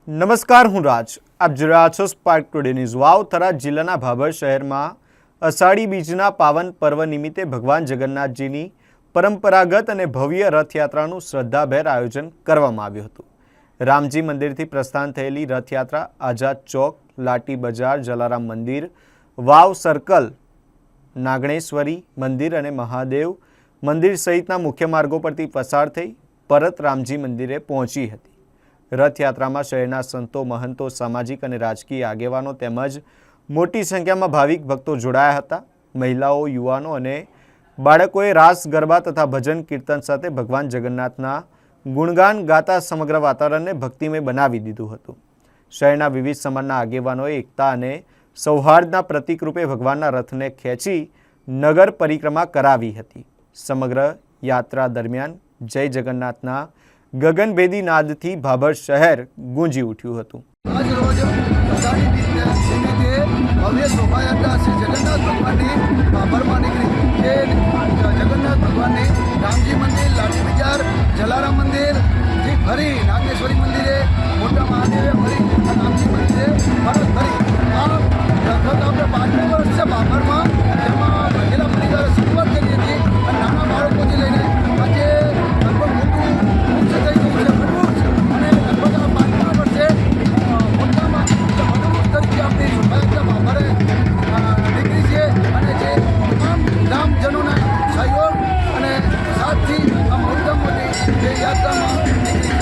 નમસ્કાર, હું રાજ. આપ જોઈ રહ્યા છો spark today news. Vav Tharad જિલ્લાના ભાભર શહેરમાં અષાઢી બીજના પાવન પર્વ નિમિત્તે ભગવાન જગન્નાથજીની પરંપરાગત અને ભવ્ય રથયાત્રાનું શ્રદ્ધાભેર આયોજન કરવામાં આવ્યું હતું. રામજી મંદિરથી પ્રસ્થાન થયેલી રથયાત્રા આઝાદ ચોક, લાટી બજાર, જલારામ મંદિર, વાવ સર્કલ, નાગણેશ્વરી મંદિર અને મહાદેવ મંદિર સહિતના મુખ્ય માર્ગો પરથી પસાર થઈ પરત રામજી મંદિરે પહોંચી હતી. રથયાત્રામાં શહેરના સંતો, મહંતો, સામાજિક અને રાજકીય આગેવાનો તેમજ મોટી સંખ્યામાં ભાવિક ભક્તો જોડાયા હતા. મહિલાઓ, યુવાનો અને બાળકોએ રાસ ગરબા તથા ભજન કીર્તન સાથે ભગવાન જગન્નાથના ગુણગાન ગાતા સમગ્ર વાતાવરણને ભક્તિમય બનાવી દીધું હતું. શહેરના વિવિધ સમાજના આગેવાનોએ એકતા અને સૌહાર્દના પ્રતીક રૂપે ભગવાનના રથને ખેંચી નગર પરિક્રમા કરાવી હતી. સમગ્ર યાત્રા દરમિયાન જય જગન્નાથના ગગનભેદી નાદથી ભાભર શહેર ગુંજી ઉઠ્યું હતું. આજ રોજ અષાઢી બીજના નિમિત્તે ભવ્ય શોભાયાત્રા શ્રી જગન્નાથ ભગવાનની ભાભરમાં નીકળી. જે જગન્નાથ ભગવાનની રામજી મંદિર, લાઠી બજાર, જલારામ મંદિરથી ફરી નાગેશ્વરી મંદિરે, મોટા મહાદેવે ફરી રામજી મંદિરે પરત ફરી. આ રથયાત્રા આપણે 5મી વર્ષ છે ભાભરમાં, જેમાં મહિલા પરિવારે શરૂઆત કરી હતી અને નાના બાળકોથી લઈને આજે લગભગ મોટું થઈ ગયું છે બધું અને લગભગ આ 5મા વર્ષે મોટામાં મધુરૂપ તરીકે આપણી શોભાયાત્રા ભાભરે નીકળી છે અને જે તમામ ગ્રામજનોના સહયોગ અને સાથથી આ મોટામાં મોટી જે યાત્રામાં નીકળી